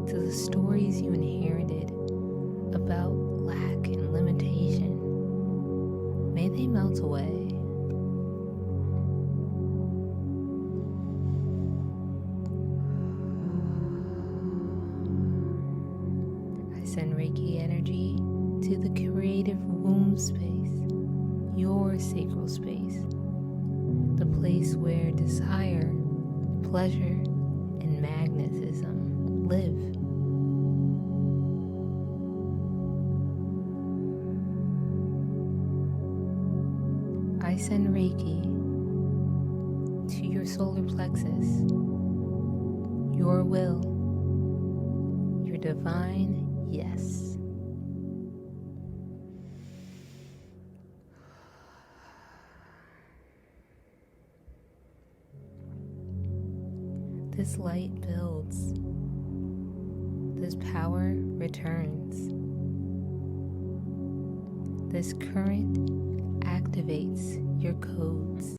to the stories you inherited about lack and limitation. May they melt away. I send Reiki energy to the creative womb space, your sacral space, the place where desire, pleasure, and magnetism live. I send Reiki to your solar plexus, your will, your divine yes. This light builds. This power returns. This current activates your codes.